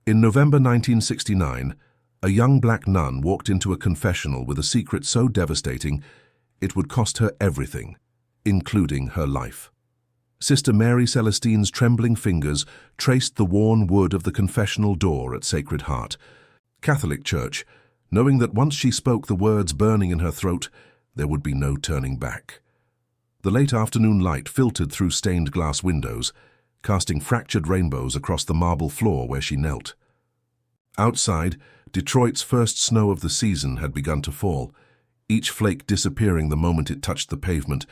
In November 1969, a young black nun walked into a confessional with a secret so devastating it would cost her everything, including her life. Sister Mary Celestine's trembling fingers traced the worn wood of the confessional door at Sacred Heart Catholic Church, knowing that once she spoke the words burning in her throat, there would be no turning back. The late afternoon light filtered through stained glass windows, casting fractured rainbows across the marble floor where she knelt. Outside, Detroit's first snow of the season had begun to fall, each flake disappearing the moment it touched the pavement,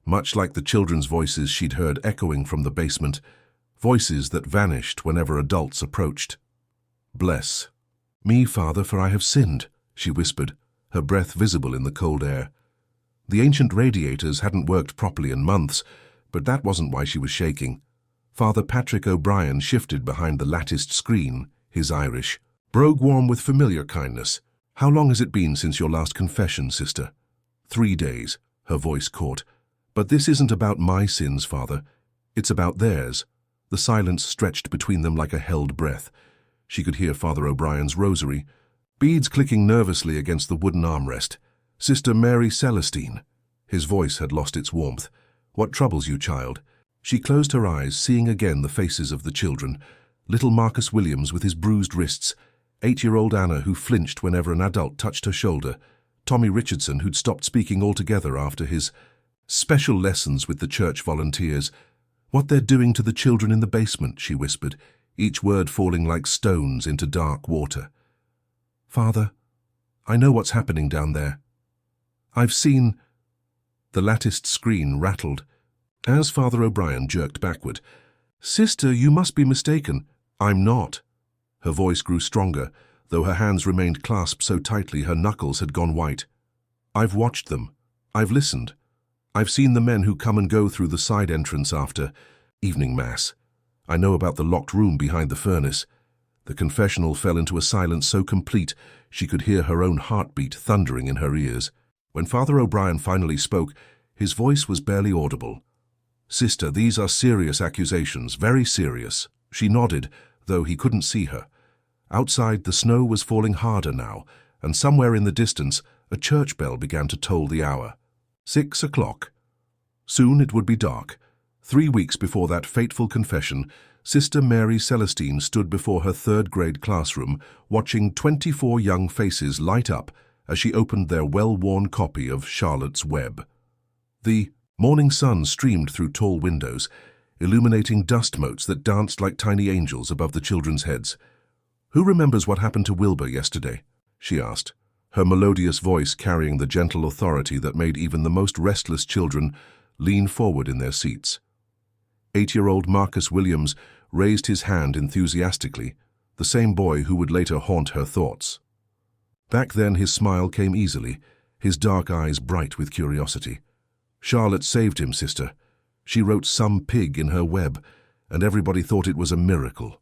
much like the children's voices she'd heard echoing from the basement, voices that vanished whenever adults approached. "Bless me, Father, for I have sinned," she whispered, her breath visible in the cold air. The ancient radiators hadn't worked properly in months, but that wasn't why she was shaking. Father Patrick O'Brien shifted behind the latticed screen, his Irish brogue warm with familiar kindness. "How long has it been since your last confession, sister?" 3 days, her voice caught. "But this isn't about my sins, Father. It's about theirs." The silence stretched between them like a held breath. She could hear Father O'Brien's rosary, beads clicking nervously against the wooden armrest. "Sister Mary Celestine." His voice had lost its warmth. "What troubles you, child?" She closed her eyes, seeing again the faces of the children. Little Marcus Williams with his bruised wrists, 8-year-old Anna who flinched whenever an adult touched her shoulder, Tommy Richardson who'd stopped speaking altogether after his special lessons with the church volunteers. "What they're doing to the children in the basement," she whispered, each word falling like stones into dark water. "Father, I know what's happening down there. I've seen—" The latticed screen rattled. As Father O'Brien jerked backward, "Sister, you must be mistaken." "I'm not." Her voice grew stronger, though her hands remained clasped so tightly her knuckles had gone white. "I've watched them. I've listened. I've seen the men who come and go through the side entrance after evening mass. I know about the locked room behind the furnace." The confessional fell into a silence so complete she could hear her own heartbeat thundering in her ears. When Father O'Brien finally spoke, his voice was barely audible. "Sister, these are serious accusations, very serious." She nodded, though he couldn't see her. Outside, the snow was falling harder now, and somewhere in the distance, a church bell began to toll the hour. 6 o'clock. Soon it would be dark. 3 weeks before that fateful confession, Sister Mary Celestine stood before her third-grade classroom, watching 24 young faces light up as she opened their well-worn copy of Charlotte's Web. The morning sun streamed through tall windows, illuminating dust motes that danced like tiny angels above the children's heads. "Who remembers what happened to Wilbur yesterday?" she asked, her melodious voice carrying the gentle authority that made even the most restless children lean forward in their seats. 8-year-old Marcus Williams raised his hand enthusiastically, the same boy who would later haunt her thoughts. Back then his smile came easily, his dark eyes bright with curiosity. "Charlotte saved him, sister. She wrote some pig in her web, and everybody thought it was a miracle."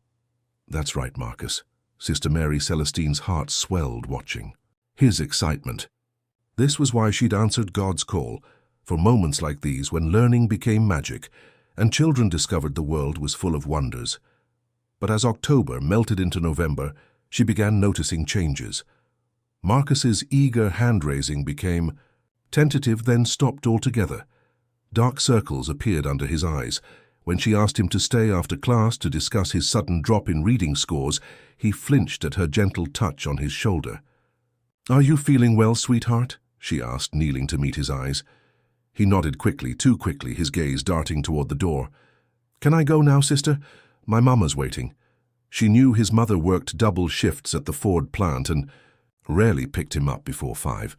"That's right, Marcus." Sister Mary Celestine's heart swelled watching. His excitement. This was why she'd answered God's call, for moments like these when learning became magic, and children discovered the world was full of wonders. But as October melted into November, she began noticing changes. Marcus's eager hand-raising became tentative, then stopped altogether. Dark circles appeared under his eyes. When she asked him to stay after class to discuss his sudden drop in reading scores, he flinched at her gentle touch on his shoulder. "Are you feeling well, sweetheart?" she asked, kneeling to meet his eyes. He nodded quickly, too quickly, his gaze darting toward the door. "Can I go now, sister? My mama's waiting." She knew his mother worked double shifts at the Ford plant and rarely picked him up before 5.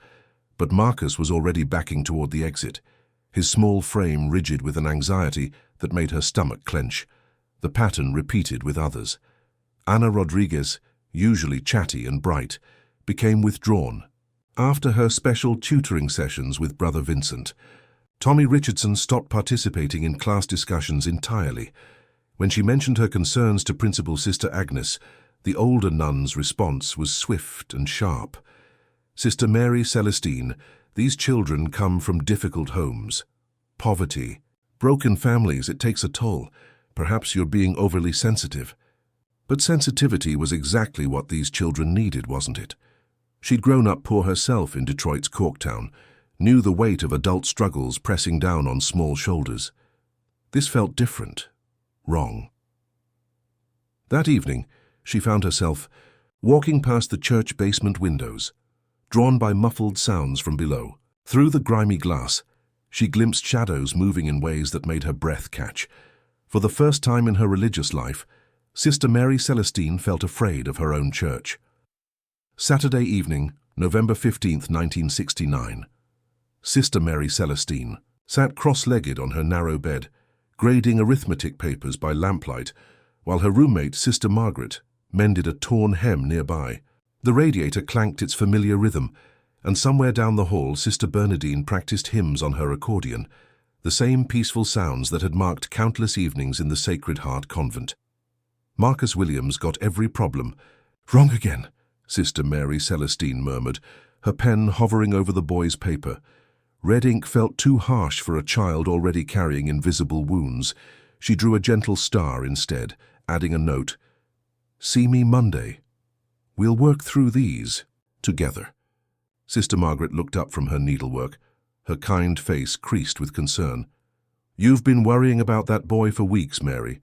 But Marcus was already backing toward the exit, his small frame rigid with an anxiety that made her stomach clench. The pattern repeated with others. Ana Rodriguez, usually chatty and bright, became withdrawn. After her special tutoring sessions with Brother Vincent, Tommy Richardson stopped participating in class discussions entirely. When she mentioned her concerns to Principal Sister Agnes, the older nun's response was swift and sharp. "Sister Mary Celestine, these children come from difficult homes. Poverty, broken families, it takes a toll. Perhaps you're being overly sensitive." But sensitivity was exactly what these children needed, wasn't it? She'd grown up poor herself in Detroit's Corktown, knew the weight of adult struggles pressing down on small shoulders. This felt different, wrong. That evening, she found herself walking past the church basement windows, drawn by muffled sounds from below. Through the grimy glass, she glimpsed shadows moving in ways that made her breath catch. For the first time in her religious life, Sister Mary Celestine felt afraid of her own church. Saturday evening, November 15th, 1969. Sister Mary Celestine sat cross-legged on her narrow bed, grading arithmetic papers by lamplight, while her roommate, Sister Margaret, mended a torn hem nearby. The radiator clanked its familiar rhythm, and somewhere down the hall, Sister Bernadine practiced hymns on her accordion, the same peaceful sounds that had marked countless evenings in the Sacred Heart Convent. Marcus Williams got every problem. "Wrong again," Sister Mary Celestine murmured, her pen hovering over the boy's paper. Red ink felt too harsh for a child already carrying invisible wounds. She drew a gentle star instead, adding a note. "See me Monday. We'll work through these together." Sister Margaret looked up from her needlework, her kind face creased with concern. "You've been worrying about that boy for weeks, Mary.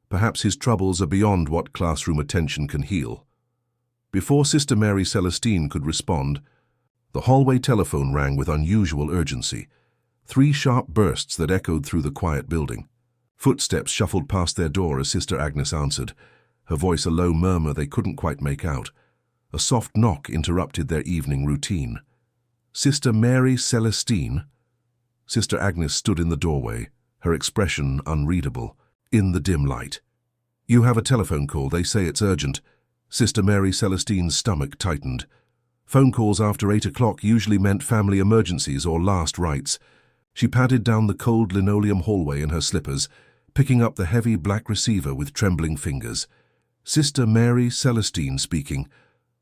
Perhaps his troubles are beyond what classroom attention can heal." Before Sister Mary Celestine could respond, the hallway telephone rang with unusual urgency. 3 sharp bursts that echoed through the quiet building. Footsteps shuffled past their door as Sister Agnes answered, her voice a low murmur they couldn't quite make out. A soft knock interrupted their evening routine. "Sister Mary Celestine?" Sister Agnes stood in the doorway, her expression unreadable, in the dim light. "You have a telephone call. They say it's urgent." Sister Mary Celestine's stomach tightened. Phone calls after 8 o'clock usually meant family emergencies or last rites. She padded down the cold linoleum hallway in her slippers, picking up the heavy black receiver with trembling fingers. "Sister Mary Celestine speaking."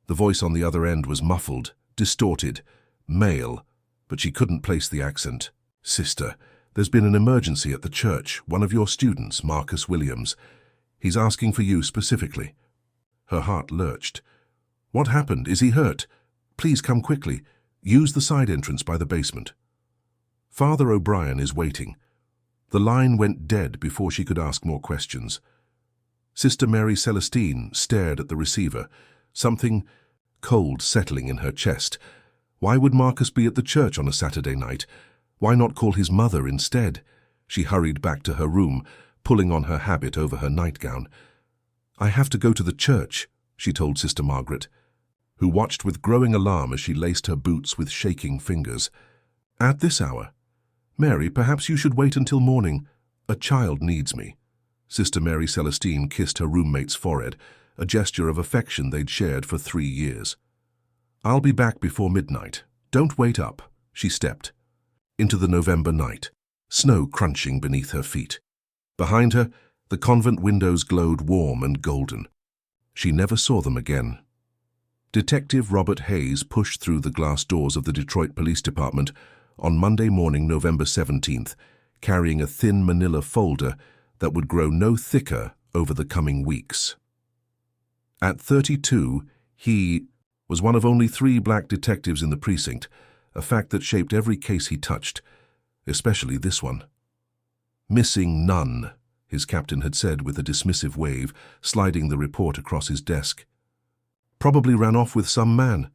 The voice on the other end was muffled, distorted, male, but she couldn't place the accent. "Sister, there's been an emergency at the church. One of your students, Marcus Williams. He's asking for you specifically." Her heart lurched. "What happened? Is he hurt? Please come quickly. Use the side entrance by the basement." "Father O'Brien is waiting." The line went dead before she could ask more questions. Sister Mary Celestine stared at the receiver, something cold settling in her chest. Why would Marcus be at the church on a Saturday night? Why not call his mother instead? She hurried back to her room, pulling on her habit over her nightgown. "I have to go to the church," she told Sister Margaret, who watched with growing alarm as she laced her boots with shaking fingers. "At this hour? Mary, perhaps you should wait until morning. A child needs me." Sister Mary Celestine kissed her roommate's forehead, a gesture of affection they'd shared for 3 years. "I'll be back before midnight. Don't wait up." She stepped into the November night, snow crunching beneath her feet. Behind her, the convent windows glowed warm and golden. She never saw them again. Detective Robert Hayes pushed through the glass doors of the Detroit Police Department on Monday morning, November 17th, carrying a thin manila folder that would grow no thicker over the coming weeks. At 32, he was one of only 3 black detectives in the precinct, a fact that shaped every case he touched, especially this one. "Missing none," his captain had said with a dismissive wave, sliding the report across his desk. "Probably ran off with some man.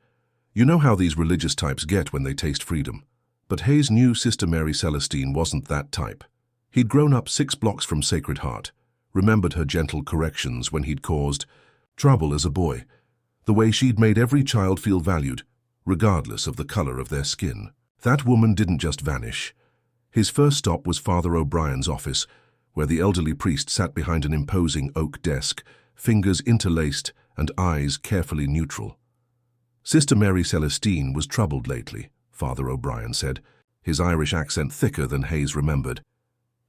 You know how these religious types get when they taste freedom." But Hayes knew Sister Mary Celestine wasn't that type. He'd grown up 6 blocks from Sacred Heart, remembered her gentle corrections when he'd caused trouble as a boy, the way she'd made every child feel valued, regardless of the color of their skin. That woman didn't just vanish. His first stop was Father O'Brien's office, where the elderly priest sat behind an imposing oak desk, fingers interlaced and eyes carefully neutral. Sister Mary Celestine was troubled lately, Father O'Brien said, his Irish accent thicker than Hayes remembered.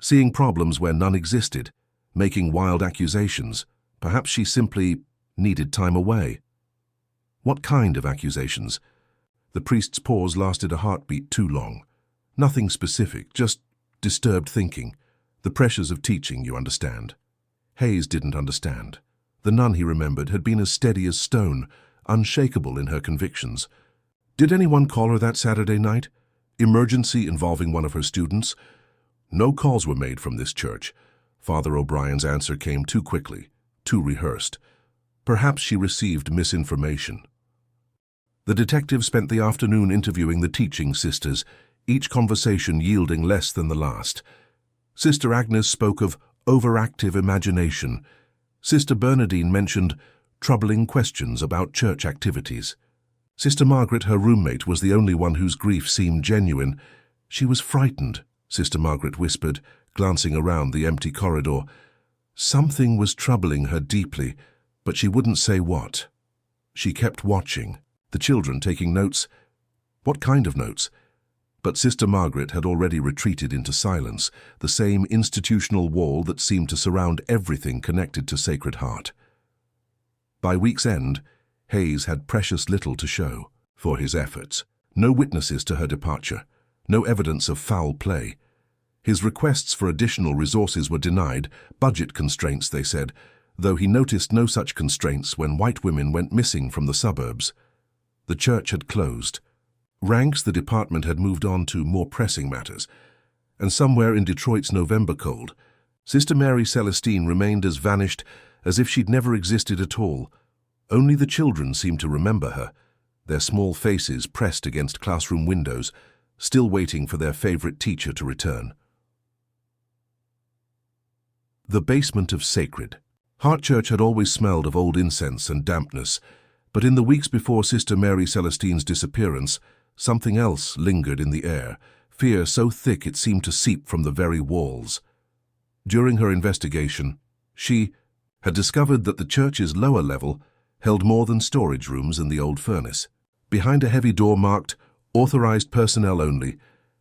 Seeing problems where none existed, making wild accusations. Perhaps she simply needed time away. What kind of accusations? The priest's pause lasted a heartbeat too long. Nothing specific, just disturbed thinking. The pressures of teaching, you understand. Hayes didn't understand. The nun, he remembered, had been as steady as stone, unshakable in her convictions. Did anyone call her that Saturday night? Emergency involving one of her students? No calls were made from this church. Father O'Brien's answer came too quickly, too rehearsed. Perhaps she received misinformation. The detective spent the afternoon interviewing the teaching sisters, each conversation yielding less than the last. Sister Agnes spoke of overactive imagination. Sister Bernadine mentioned troubling questions about church activities. Sister Margaret, her roommate, was the only one whose grief seemed genuine. She was frightened, Sister Margaret whispered, glancing around the empty corridor. Something was troubling her deeply, but she wouldn't say what. She kept watching, the children taking notes. What kind of notes? But Sister Margaret had already retreated into silence, the same institutional wall that seemed to surround everything connected to Sacred Heart. By week's end, Hayes had precious little to show for his efforts. No witnesses to her departure, no evidence of foul play. His requests for additional resources were denied, budget constraints, they said, though he noticed no such constraints when white women went missing from the suburbs. The church had closed. Ranks the department had moved on to more pressing matters, and somewhere in Detroit's November cold, Sister Mary Celestine remained as vanished as if she'd never existed at all. Only the children seemed to remember her, their small faces pressed against classroom windows, still waiting for their favorite teacher to return. The basement of Sacred. Heart Church had always smelled of old incense and dampness, but in the weeks before Sister Mary Celestine's disappearance, something else lingered in the air, fear so thick it seemed to seep from the very walls. During her investigation, she had discovered that the church's lower level held more than storage rooms in the old furnace. Behind a heavy door marked "Authorized Personnel Only,"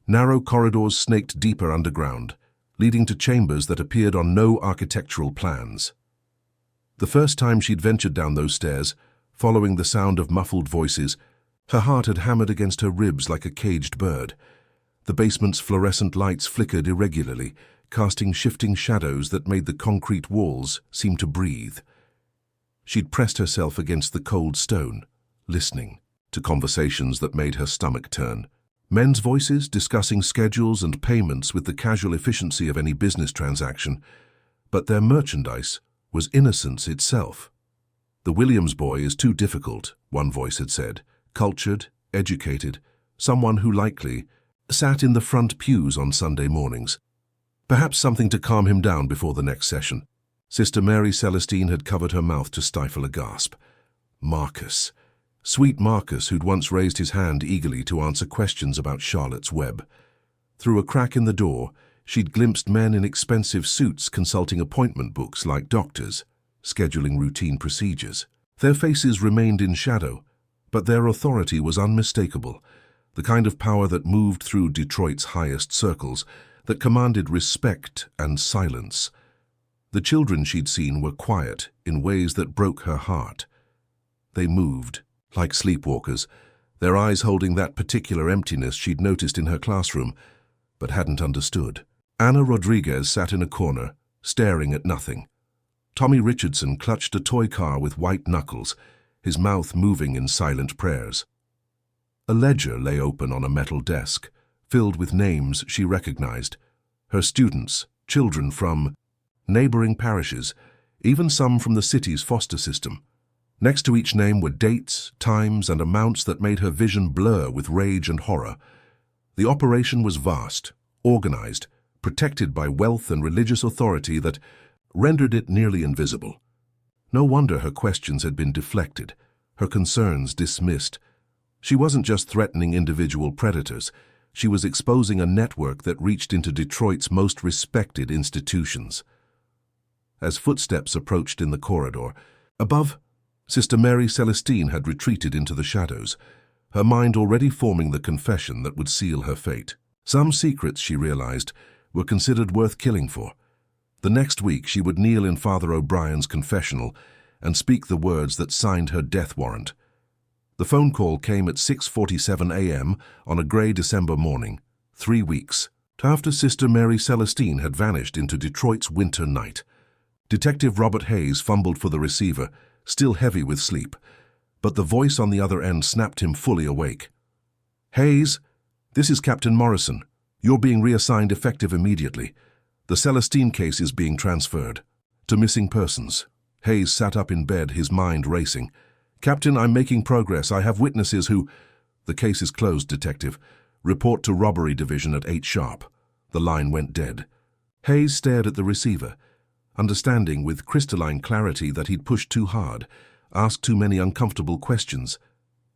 narrow corridors snaked deeper underground, leading to chambers that appeared on no architectural plans. The first time she'd ventured down those stairs, following the sound of muffled voices, her heart had hammered against her ribs like a caged bird. The basement's fluorescent lights flickered irregularly, casting shifting shadows that made the concrete walls seem to breathe. She'd pressed herself against the cold stone, listening to conversations that made her stomach turn. Men's voices discussing schedules and payments with the casual efficiency of any business transaction, but their merchandise was innocence itself. "The Williams boy is too difficult," one voice had said. Cultured, educated, someone who likely sat in the front pews on Sunday mornings. Perhaps something to calm him down before the next session. Sister Mary Celestine had covered her mouth to stifle a gasp. Marcus. Sweet Marcus, who'd once raised his hand eagerly to answer questions about Charlotte's Web. Through a crack in the door, she'd glimpsed men in expensive suits consulting appointment books like doctors, scheduling routine procedures. Their faces remained in shadow, but their authority was unmistakable, the kind of power that moved through Detroit's highest circles, that commanded respect and silence. The children she'd seen were quiet in ways that broke her heart. They moved, like sleepwalkers, their eyes holding that particular emptiness she'd noticed in her classroom, but hadn't understood. Anna Rodriguez sat in a corner, staring at nothing. Tommy Richardson clutched a toy car with white knuckles, his mouth moving in silent prayers. A ledger lay open on a metal desk, filled with names she recognized. Her students, children from neighboring parishes, even some from the city's foster system. Next to each name were dates, times, and amounts that made her vision blur with rage and horror. The operation was vast, organized, protected by wealth and religious authority that rendered it nearly invisible. No wonder her questions had been deflected, her concerns dismissed. She wasn't just threatening individual predators, she was exposing a network that reached into Detroit's most respected institutions. As footsteps approached in the corridor, above, Sister Mary Celestine had retreated into the shadows, her mind already forming the confession that would seal her fate. Some secrets, she realized, were considered worth killing for. The next week she would kneel in Father O'Brien's confessional and speak the words that signed her death warrant. The phone call came at 6:47 a.m. on a grey December morning, 3 weeks after Sister Mary Celestine had vanished into Detroit's winter night. Detective Robert Hayes fumbled for the receiver, still heavy with sleep, but the voice on the other end snapped him fully awake. "Hayes, this is Captain Morrison. You're being reassigned effective immediately. The Celestine case is being transferred to missing persons." Hayes sat up in bed, his mind racing. "Captain, I'm making progress. I have witnesses who—" "The case is closed, Detective. Report to Robbery Division at 8 sharp. The line went dead. Hayes stared at the receiver, understanding with crystalline clarity that he'd pushed too hard, asked too many uncomfortable questions.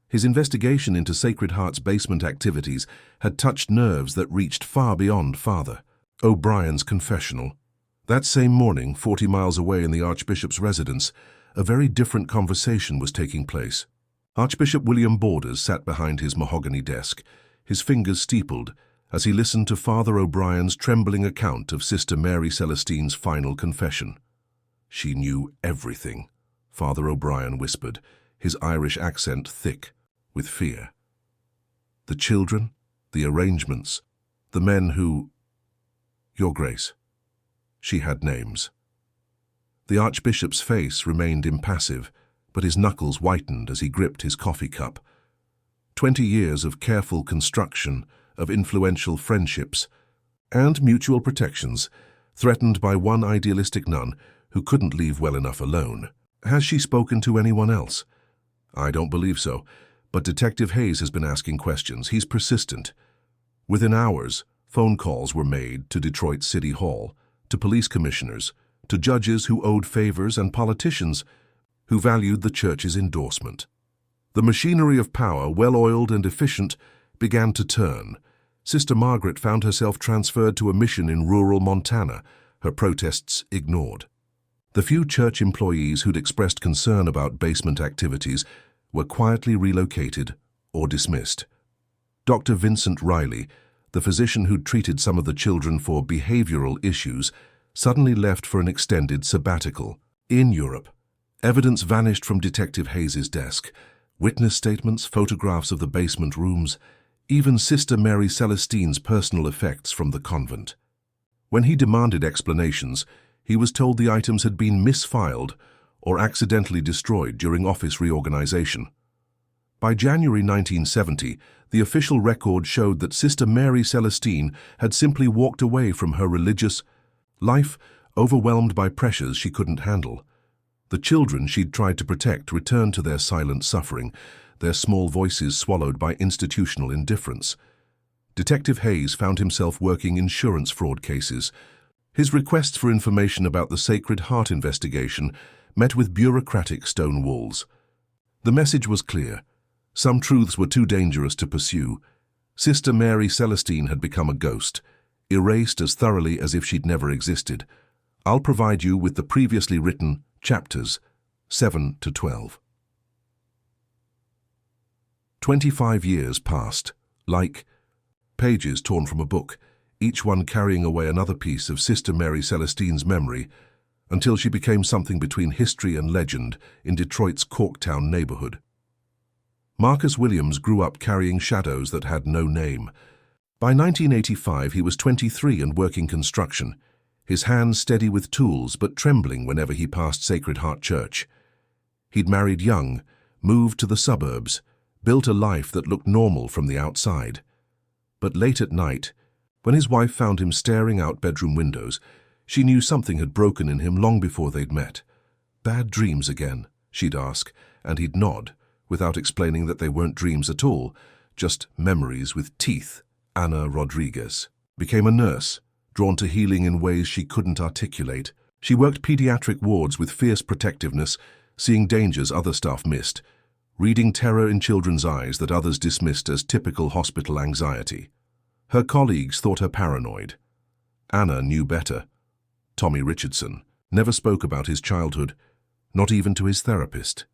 His investigation into Sacred Heart's basement activities had touched nerves that reached far beyond Father O'Brien's confessional. That same morning, 40 miles away in the Archbishop's residence, a very different conversation was taking place. Archbishop William Borders sat behind his mahogany desk, his fingers steepled, as he listened to Father O'Brien's trembling account of Sister Mary Celestine's final confession. "She knew everything," Father O'Brien whispered, his Irish accent thick with fear. "The children, the arrangements, the men who— Your Grace." She had names. The Archbishop's face remained impassive, but his knuckles whitened as he gripped his coffee cup. 20 years of careful construction, of influential friendships, and mutual protections, threatened by one idealistic nun who couldn't leave well enough alone. "Has she spoken to anyone else?" "I don't believe so, but Detective Hayes has been asking questions. He's persistent." Within hours, phone calls were made to Detroit City Hall, to police commissioners, to judges who owed favors and politicians who valued the church's endorsement. The machinery of power, well-oiled and efficient, began to turn. Sister Margaret found herself transferred to a mission in rural Montana, her protests ignored. The few church employees who'd expressed concern about basement activities were quietly relocated or dismissed. Dr. Vincent Riley, the physician who'd treated some of the children for behavioral issues, suddenly left for an extended sabbatical. In Europe, evidence vanished from Detective Hayes's desk. Witness statements, photographs of the basement rooms, even Sister Mary Celestine's personal effects from the convent. When he demanded explanations, he was told the items had been misfiled or accidentally destroyed during office reorganization. By January 1970, the official record showed that Sister Mary Celestine had simply walked away from her religious life, overwhelmed by pressures she couldn't handle. The children she'd tried to protect returned to their silent suffering, their small voices swallowed by institutional indifference. Detective Hayes found himself working insurance fraud cases. His requests for information about the Sacred Heart investigation met with bureaucratic stone walls. The message was clear. Some truths were too dangerous to pursue. Sister Mary Celestine had become a ghost, erased as thoroughly as if she'd never existed. I'll provide you with the previously written chapters 7 to 12. 25 years passed, like pages torn from a book, each one carrying away another piece of Sister Mary Celestine's memory, until she became something between history and legend in Detroit's Corktown neighborhood. Marcus Williams grew up carrying shadows that had no name. By 1985, he was 23 and working construction, his hands steady with tools but trembling whenever he passed Sacred Heart Church. He'd married young, moved to the suburbs, built a life that looked normal from the outside. But late at night, when his wife found him staring out bedroom windows, she knew something had broken in him long before they'd met. "Bad dreams again?" she'd ask, and he'd nod, without explaining that they weren't dreams at all, just memories with teeth. Anna Rodriguez became a nurse, drawn to healing in ways she couldn't articulate. She worked pediatric wards with fierce protectiveness, seeing dangers other staff missed, reading terror in children's eyes that others dismissed as typical hospital anxiety. Her colleagues thought her paranoid. Anna knew better. Tommy Richardson never spoke about his childhood, not even to his therapist.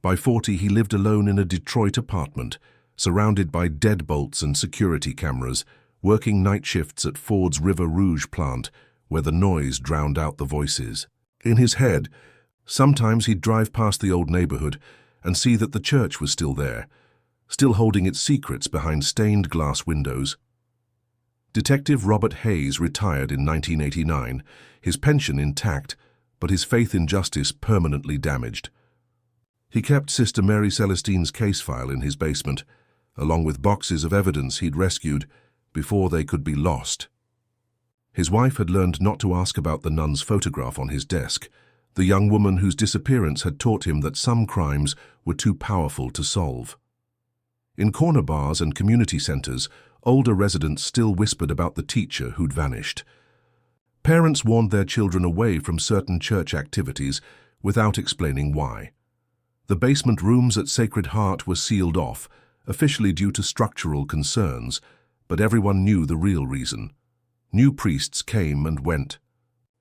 By 40, he lived alone in a Detroit apartment, surrounded by deadbolts and security cameras, working night shifts at Ford's River Rouge plant, where the noise drowned out the voices. In his head, sometimes he'd drive past the old neighborhood and see that the church was still there, still holding its secrets behind stained glass windows. Detective Robert Hayes retired in 1989, his pension intact, but his faith in justice permanently damaged. He kept Sister Mary Celestine's case file in his basement, along with boxes of evidence he'd rescued before they could be lost. His wife had learned not to ask about the nun's photograph on his desk, the young woman whose disappearance had taught him that some crimes were too powerful to solve. In corner bars and community centers, older residents still whispered about the teacher who'd vanished. Parents warned their children away from certain church activities without explaining why. The basement rooms at Sacred Heart were sealed off, officially due to structural concerns, but everyone knew the real reason. New priests came and went.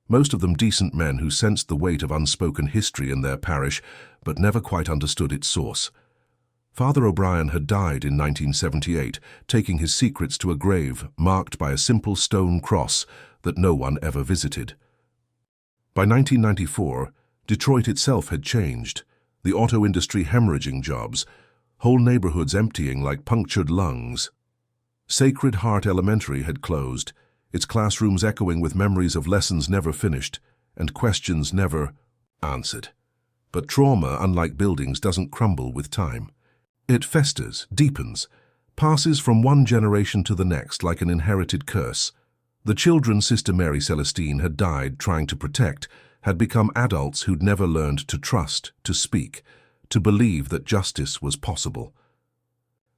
Most of them decent men who sensed the weight of unspoken history in their parish, but never quite understood its source. Father O'Brien had died in 1978, taking his secrets to a grave marked by a simple stone cross that no one ever visited. By 1994, Detroit itself had changed, the auto industry hemorrhaging jobs, whole neighborhoods emptying like punctured lungs. Sacred Heart Elementary had closed, its classrooms echoing with memories of lessons never finished and questions never answered. But trauma, unlike buildings, doesn't crumble with time. It festers, deepens, passes from one generation to the next like an inherited curse. The children Sister Mary Celestine had died trying to protect had become adults who'd never learned to trust, to speak, to believe that justice was possible.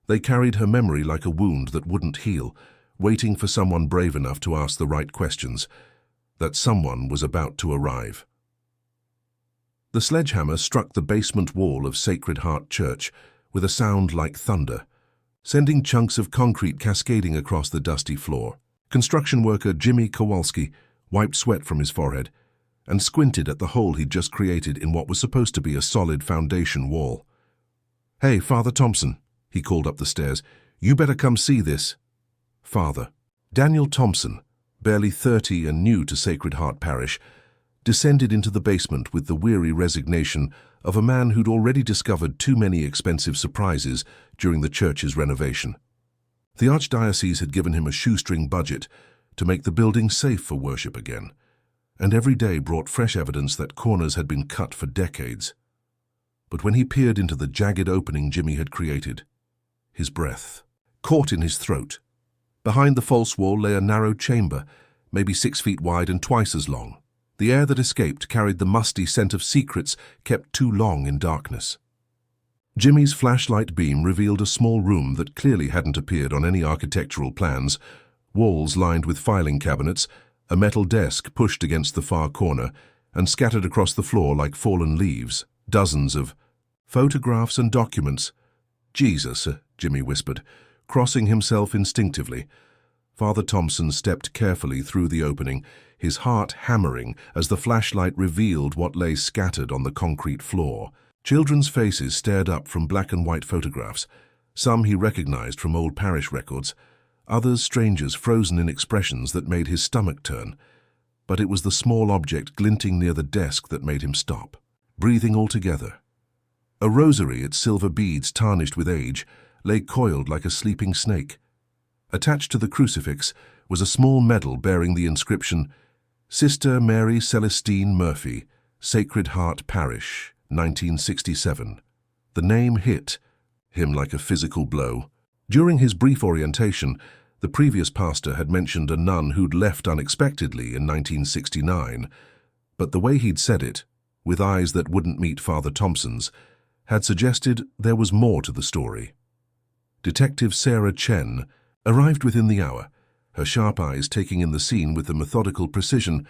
They carried her memory like a wound that wouldn't heal, waiting for someone brave enough to ask the right questions. That someone was about to arrive. The sledgehammer struck the basement wall of Sacred Heart Church with a sound like thunder, sending chunks of concrete cascading across the dusty floor. Construction worker Jimmy Kowalski wiped sweat from his forehead and squinted at the hole he'd just created in what was supposed to be a solid foundation wall. "Hey, Father Thompson," he called up the stairs, "you better come see this." Father Daniel Thompson, barely 30 and new to Sacred Heart Parish, descended into the basement with the weary resignation of a man who'd already discovered too many expensive surprises during the church's renovation. The Archdiocese had given him a shoestring budget to make the building safe for worship again, and every day brought fresh evidence that corners had been cut for decades. But when he peered into the jagged opening Jimmy had created, his breath caught in his throat. Behind the false wall lay a narrow chamber, maybe 6 feet wide and twice as long. The air that escaped carried the musty scent of secrets kept too long in darkness. Jimmy's flashlight beam revealed a small room that clearly hadn't appeared on any architectural plans, walls lined with filing cabinets, a metal desk pushed against the far corner, and scattered across the floor like fallen leaves, dozens of photographs and documents. "Jesus," Jimmy whispered, crossing himself instinctively. Father Thompson stepped carefully through the opening, his heart hammering as the flashlight revealed what lay scattered on the concrete floor. Children's faces stared up from black and white photographs, some he recognized from old parish records, others strangers frozen in expressions that made his stomach turn. But it was the small object glinting near the desk that made him stop, breathing altogether. A rosary, its silver beads tarnished with age, lay coiled like a sleeping snake. Attached to the crucifix was a small medal bearing the inscription, "Sister Mary Celestine Murphy, Sacred Heart Parish, 1967. The name hit him like a physical blow. During his brief orientation, the previous pastor had mentioned a nun who'd left unexpectedly in 1969, but the way he'd said it, with eyes that wouldn't meet Father Thompson's, had suggested there was more to the story. Detective Sarah Chen arrived within the hour, her sharp eyes taking in the scene with the methodical precision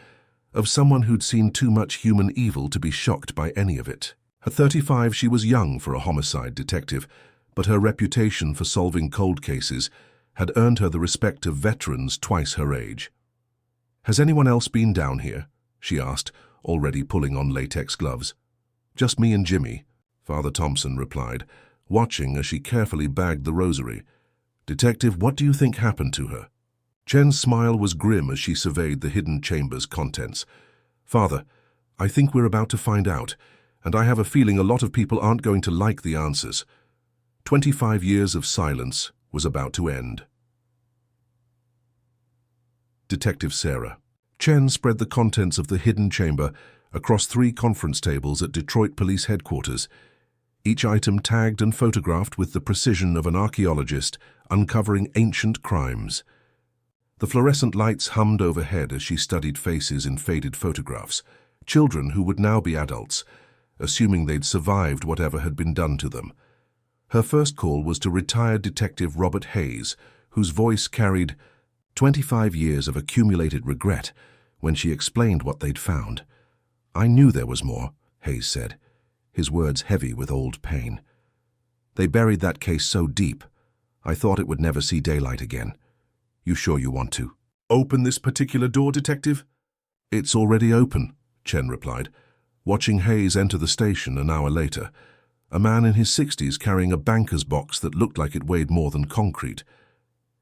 of someone who'd seen too much human evil to be shocked by any of it. At 35, she was young for a homicide detective, but her reputation for solving cold cases had earned her the respect of veterans twice her age. "Has anyone else been down here?" she asked, already pulling on latex gloves. "Just me and Jimmy," Father Thompson replied, watching as she carefully bagged the rosary. "Detective, what do you think happened to her?" Chen's smile was grim as she surveyed the hidden chamber's contents. "Father, I think we're about to find out, and I have a feeling a lot of people aren't going to like the answers." 25 years of silence was about to end. Detective Sarah. Chen spread the contents of the hidden chamber across 3 conference tables at Detroit Police Headquarters, each item tagged and photographed with the precision of an archaeologist uncovering ancient crimes. The fluorescent lights hummed overhead as she studied faces in faded photographs, children who would now be adults, assuming they'd survived whatever had been done to them. Her first call was to retired Detective Robert Hayes, whose voice carried 25 years of accumulated regret when she explained what they'd found. "I knew there was more," Hayes said, his words heavy with old pain. "They buried that case so deep, I thought it would never see daylight again. You sure you want to open this particular door, Detective?" "It's already open," Chen replied, watching Hayes enter the station an hour later, a man in his 60s carrying a banker's box that looked like it weighed more than concrete.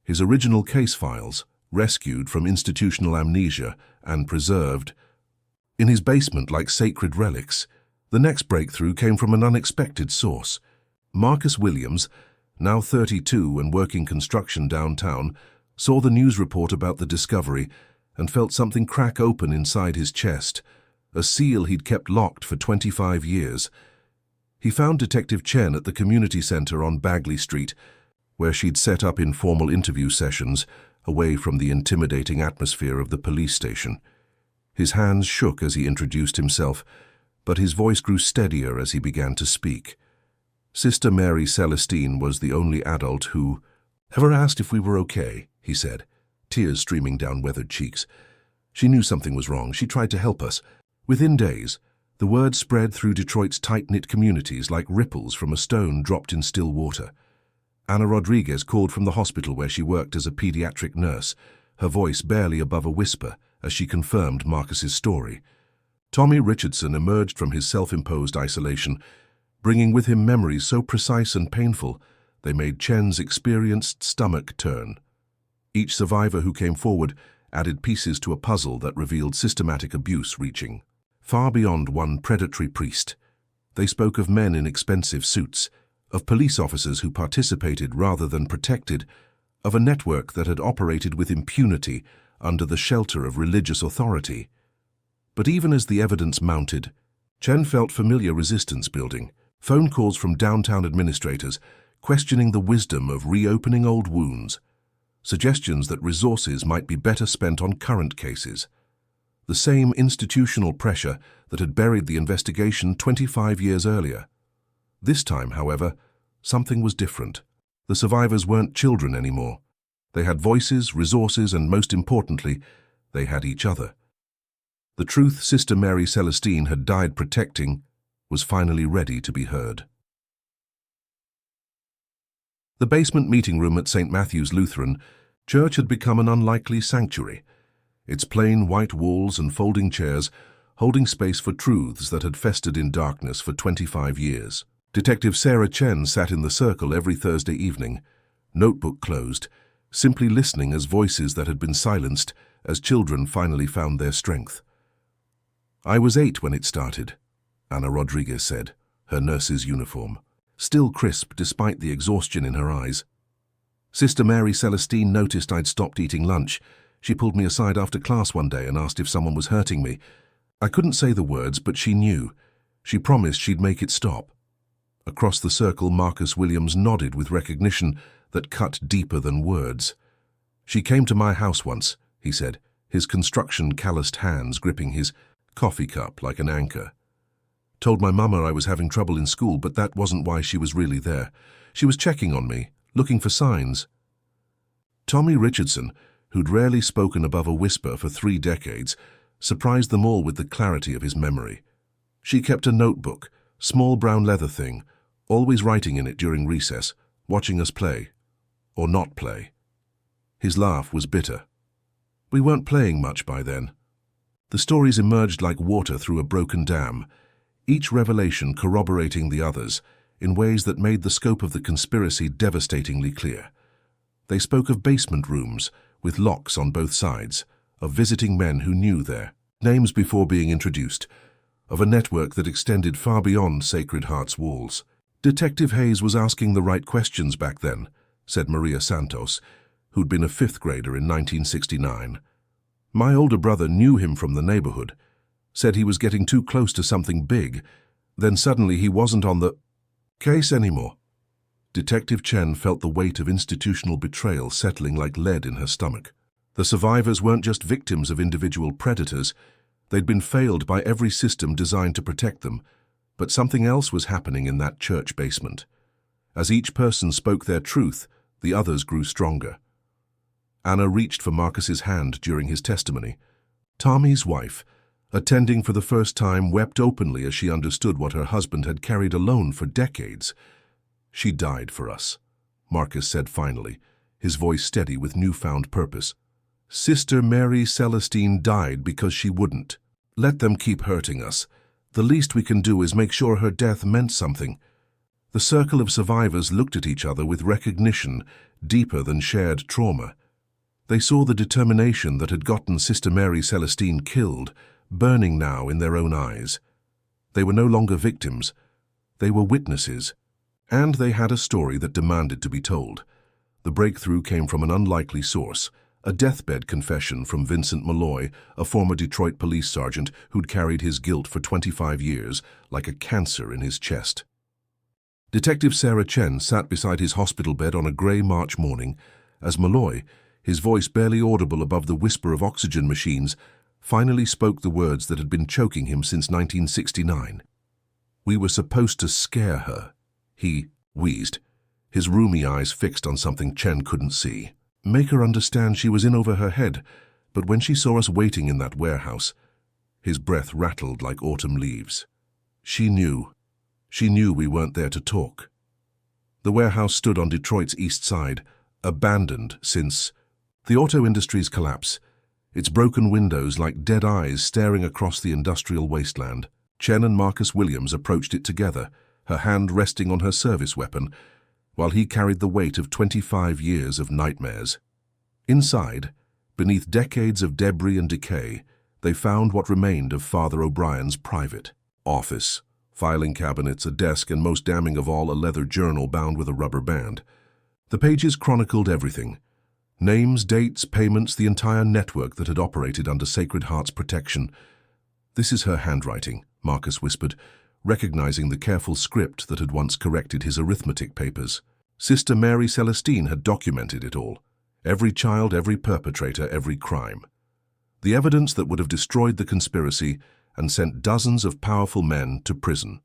His original case files, rescued from institutional amnesia and preserved in his basement like sacred relics. The next breakthrough came from an unexpected source. Marcus Williams, now 32 and working construction downtown, saw the news report about the discovery and felt something crack open inside his chest, a seal he'd kept locked for 25 years. He found Detective Chen at the community center on Bagley Street, where she'd set up informal interview sessions away from the intimidating atmosphere of the police station. His hands shook as he introduced himself, but his voice grew steadier as he began to speak. Sister Mary Celestine was the only adult who ever asked if we were okay, he said, tears streaming down weathered cheeks. She knew something was wrong. She tried to help us. Within days, the word spread through Detroit's tight-knit communities like ripples from a stone dropped in still water. Ana Rodriguez called from the hospital where she worked as a pediatric nurse, her voice barely above a whisper as she confirmed Marcus's story. Tommy Richardson emerged from his self-imposed isolation, bringing with him memories so precise and painful they made Chen's experienced stomach turn. Each survivor who came forward added pieces to a puzzle that revealed systematic abuse reaching far beyond one predatory priest. They spoke of men in expensive suits, of police officers who participated rather than protected, of a network that had operated with impunity under the shelter of religious authority. But even as the evidence mounted, Chen felt familiar resistance building, phone calls from downtown administrators questioning the wisdom of reopening old wounds, suggestions that resources might be better spent on current cases. The same institutional pressure that had buried the investigation 25 years earlier. This time, however, something was different. The survivors weren't children anymore. They had voices, resources, and most importantly, they had each other. The truth Sister Mary Celestine had died protecting was finally ready to be heard. The basement meeting room at St. Matthew's Lutheran Church had become an unlikely sanctuary, its plain white walls and folding chairs holding space for truths that had festered in darkness for 25 years. Detective Sarah Chen sat in the circle every Thursday evening, notebook closed, simply listening as voices that had been silenced as children finally found their strength. "I was 8 when it started," Ana Rodriguez said, her nurse's uniform still crisp despite the exhaustion in her eyes. "Sister Mary Celestine noticed I'd stopped eating lunch. She pulled me aside after class one day and asked if someone was hurting me. I couldn't say the words, but she knew. She promised she'd make it stop." Across the circle, Marcus Williams nodded with recognition that cut deeper than words. "She came to my house once," he said, his construction-calloused hands gripping his coffee cup like an anchor. "Told my mama I was having trouble in school, but that wasn't why she was really there. She was checking on me, looking for signs." Tommy Richardson, who'd rarely spoken above a whisper for 3 decades, surprised them all with the clarity of his memory. She kept a notebook, small brown leather thing, always writing in it during recess, watching us play. Or not play. His laugh was bitter. "We weren't playing much by then." The stories emerged like water through a broken dam, each revelation corroborating the others in ways that made the scope of the conspiracy devastatingly clear. They spoke of basement rooms, with locks on both sides, of visiting men who knew their names before being introduced, of a network that extended far beyond Sacred Heart's walls. "Detective Hayes was asking the right questions back then," said Maria Santos, who'd been a 5th grader in 1969. "My older brother knew him from the neighborhood. said he was getting too close to something big. Then suddenly he wasn't on the case anymore. Detective Chen felt the weight of institutional betrayal settling like lead in her stomach. The survivors weren't just victims of individual predators. They'd been failed by every system designed to protect them. But something else was happening in that church basement. As each person spoke their truth, the others grew stronger. Anna reached for Marcus's hand during his testimony. Tommy's wife, attending for the first time, wept openly as she understood what her husband had carried alone for decades. "She died for us," Marcus said finally, his voice steady with newfound purpose. "Sister Mary Celestine died because she wouldn't. Let them keep hurting us. The least we can do is make sure her death meant something." The circle of survivors looked at each other with recognition deeper than shared trauma. They saw the determination that had gotten Sister Mary Celestine killed, burning now in their own eyes. They were no longer victims. They were witnesses. And they had a story that demanded to be told. The breakthrough came from an unlikely source, a deathbed confession from Vincent Malloy, a former Detroit police sergeant who'd carried his guilt for 25 years like a cancer in his chest. Detective Sarah Chen sat beside his hospital bed on a grey March morning as Malloy, his voice barely audible above the whisper of oxygen machines, finally spoke the words that had been choking him since 1969. "We were supposed to scare her," he wheezed, his rheumy eyes fixed on something Chen couldn't see. "Make her understand she was in over her head, but when she saw us waiting in that warehouse," his breath rattled like autumn leaves. She knew we weren't there to talk." The warehouse stood on Detroit's east side, abandoned since the auto industry's collapse, its broken windows like dead eyes staring across the industrial wasteland. Chen and Marcus Williams approached it together, her hand resting on her service weapon, while he carried the weight of 25 years of nightmares. Inside, beneath decades of debris and decay, they found what remained of Father O'Brien's private office. Filing cabinets, a desk, and most damning of all, a leather journal bound with a rubber band. The pages chronicled everything. Names, dates, payments, the entire network that had operated under Sacred Heart's protection. "This is her handwriting," Marcus whispered, recognizing the careful script that had once corrected his arithmetic papers. Sister Mary Celestine had documented it all. Every child, every perpetrator, every crime. The evidence that would have destroyed the conspiracy and sent dozens of powerful men to prison.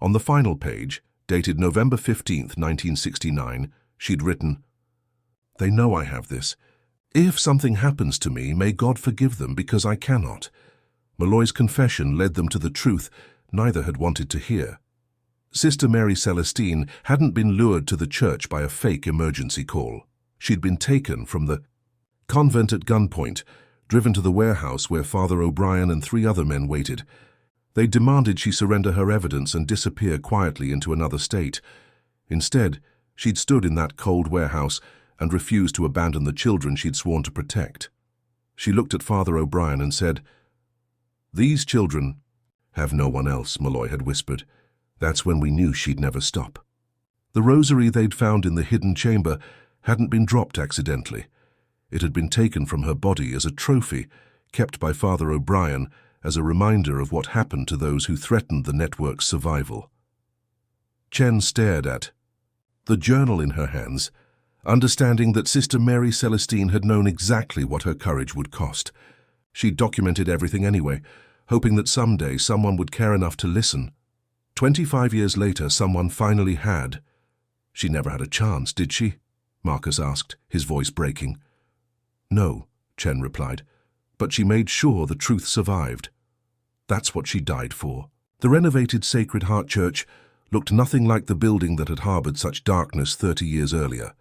On the final page, dated November 15th, 1969, she'd written, "They know I have this. If something happens to me, may God forgive them because I cannot." Malloy's confession led them to the truth neither had wanted to hear. Sister Mary Celestine hadn't been lured to the church by a fake emergency call. She'd been taken from the convent at gunpoint, driven to the warehouse where Father O'Brien and 3 other men waited. They demanded she surrender her evidence and disappear quietly into another state. Instead, she'd stood in that cold warehouse and refused to abandon the children she'd sworn to protect. She looked at Father O'Brien and said, "These children have no one else," Malloy had whispered. That's when we knew she'd never stop. The rosary they'd found in the hidden chamber hadn't been dropped accidentally. It had been taken from her body as a trophy, kept by Father O'Brien as a reminder of what happened to those who threatened the network's survival. Chen stared at the journal in her hands, understanding that Sister Mary Celestine had known exactly what her courage would cost. She'd documented everything anyway, hoping that someday someone would care enough to listen. 25 years later, someone finally had. "She never had a chance, did she?" Marcus asked, his voice breaking. "No," Chen replied, "but she made sure the truth survived. That's what she died for." The renovated Sacred Heart Church looked nothing like the building that had harbored such darkness 30 years earlier.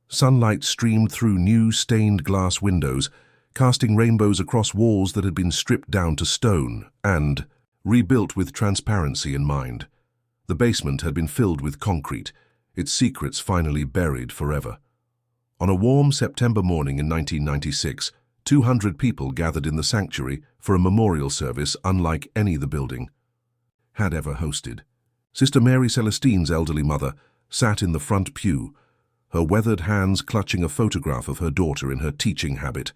Sunlight streamed through new stained glass windows, casting rainbows across walls that had been stripped down to stone and rebuilt with transparency in mind. The basement had been filled with concrete, its secrets finally buried forever. On a warm September morning in 1996, 200 people gathered in the sanctuary for a memorial service unlike any the building had ever hosted. Sister Mary Celestine's elderly mother sat in the front pew, her weathered hands clutching a photograph of her daughter in her teaching habit,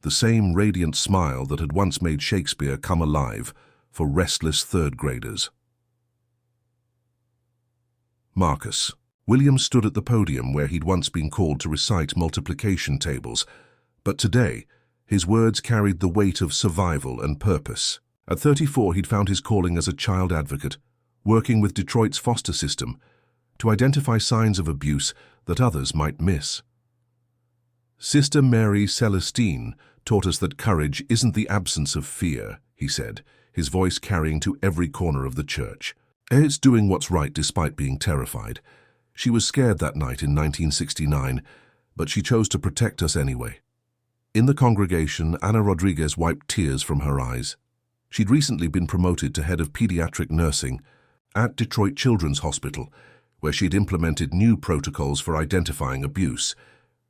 the same radiant smile that had once made Shakespeare come alive for restless third graders. Marcus. William stood at the podium where he'd once been called to recite multiplication tables, but today his words carried the weight of survival and purpose. At 34, he'd found his calling as a child advocate, working with Detroit's foster system to identify signs of abuse that others might miss. Sister Mary Celestine taught us that courage isn't the absence of fear, he said, his voice carrying to every corner of the church. It's doing what's right despite being terrified. She was scared that night in 1969, but she chose to protect us anyway. In the congregation, Ana Rodriguez wiped tears from her eyes. She'd recently been promoted to head of pediatric nursing at Detroit Children's Hospital, where she'd implemented new protocols for identifying abuse,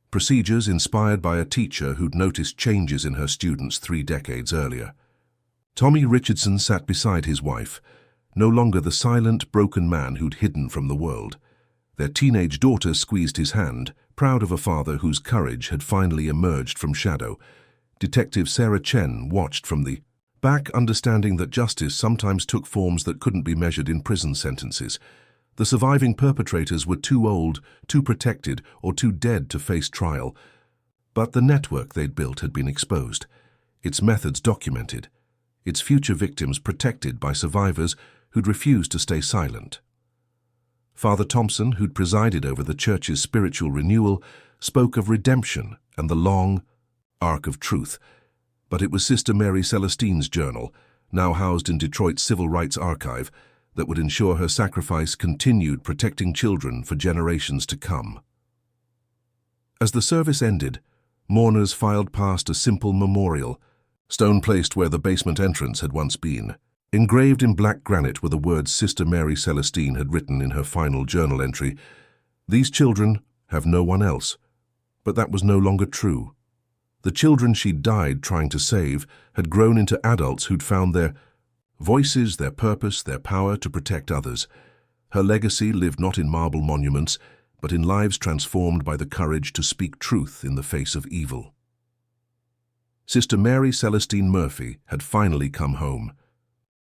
procedures inspired by a teacher who'd noticed changes in her students 3 decades earlier. Tommy Richardson sat beside his wife, no longer the silent, broken man who'd hidden from the world. Their teenage daughter squeezed his hand, proud of a father whose courage had finally emerged from shadow. Detective Sarah Chen watched from the back, understanding that justice sometimes took forms that couldn't be measured in prison sentences. The surviving perpetrators were too old, too protected, or too dead to face trial. But the network they'd built had been exposed, its methods documented, its future victims protected by survivors who'd refused to stay silent. Father Thompson, who'd presided over the church's spiritual renewal, spoke of redemption and the long arc of truth. But it was Sister Mary Celestine's journal, now housed in Detroit's Civil Rights Archive, that would ensure her sacrifice continued protecting children for generations to come. As the service ended, mourners filed past a simple memorial, stone placed where the basement entrance had once been. Engraved in black granite were the words Sister Mary Celestine had written in her final journal entry, "These children have no one else." But that was no longer true. The children she'd died trying to save had grown into adults who'd found their voices, their purpose, their power to protect others. Her legacy lived not in marble monuments, but in lives transformed by the courage to speak truth in the face of evil. Sister Mary Celestine Murphy had finally come home.